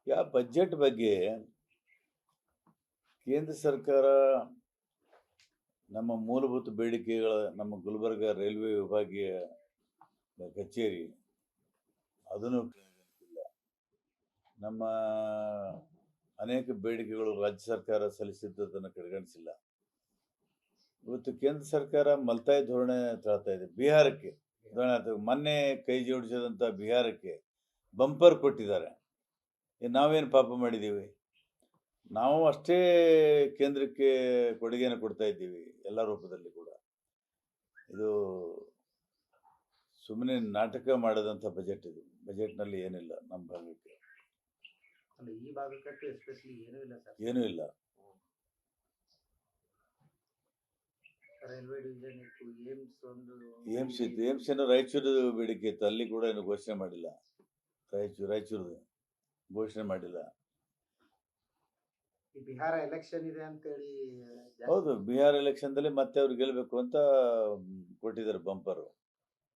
Budget ಬಗ್ಗೆ ಕೇಂದ್ರ ಸರ್ಕಾರ ನಮ್ಮ ಮೂಲಭೂತ ಬೇಡಿಕೆಗಳ ನಮ್ಮ ಗುಲ್ಬರ್ಗ ರೈಲ್ವೆ ವಿಭಾಗೀಯ ಕಚೇರಿ ಅದನ್ನು ಇಲ್ಲ. ನಮ್ಮ ಅನೇಕ ಬೇಡಿಕೆಗಳು ರಾಜ್ಯ ಸರ್ಕಾರ ಸಲ್ಲಿಸಿದ್ದನ್ನು ಕಡೆಗಣಿಸಿಲ್ಲ. ಇವತ್ತು ಕೇಂದ್ರ ಸರ್ಕಾರ ಮಲ್ತಾಯಿ ಧೋರಣೆ ತಾಳ್ತಾ ಇದೆ. ಬಿಹಾರಕ್ಕೆ ಮೊನ್ನೆ ಕೈ ಜೋಡಿಸಿದಂಥ ಬಿಹಾರಕ್ಕೆ ಬಂಪರ್ ಕೊಟ್ಟಿದ್ದಾರೆ. ನಾವೇನು ಪಾಪ ಮಾಡಿದ್ದೀವಿ? ನಾವು ಅಷ್ಟೇ ಕೇಂದ್ರಕ್ಕೆ ಕೊಡುಗೆಯನ್ನು ಕೊಡ್ತಾ ಇದ್ದೀವಿ ಎಲ್ಲ ರೂಪದಲ್ಲಿ ಕೂಡ. ಇದು ಸುಮ್ಮನೆ ನಾಟಕ ಮಾಡದಂಥ ಬಜೆಟ್ ಇದು. ಬಜೆಟ್ನಲ್ಲಿ ಏನಿಲ್ಲ ನಮ್ಮ ಭಾಗಕ್ಕೆ, ಈ ಭಾಗಕ್ಕೆ ಎಸ್ಪೆಷಲಿ ಏನೂ ಇಲ್ಲ ಸರ್. ಏನೂ ಇಲ್ಲ. ರೈಲ್ವೆ ಡಿವಿಷನ್ ಇತ್ತು, ಏಮ್ಸ್ ಇತ್ತು. ಏಮ್ಸ್ ಏನೋ ರಾಯಚೂರು ಬೇಡಿಕೆ ಇತ್ತು, ಅಲ್ಲಿ ಕೂಡ ಏನು ಘೋಷಣೆ ಮಾಡಿಲ್ಲ. ರಾಯಚೂರು ಘೋಷಣೆ ಮಾಡಿಲ್ಲ. ಬಿಹಾರ ಎಲೆಕ್ಷನ್ ಇದೆ ಅಂತೇಳಿ. ಹೌದು, ಬಿಹಾರ ಎಲೆಕ್ಷನ್ದಲ್ಲಿ ಮತ್ತೆ ಅವ್ರು ಗೆಲ್ಲಬೇಕು ಅಂತ ಕೊಟ್ಟಿದ್ದಾರೆ ಬಂಪರು.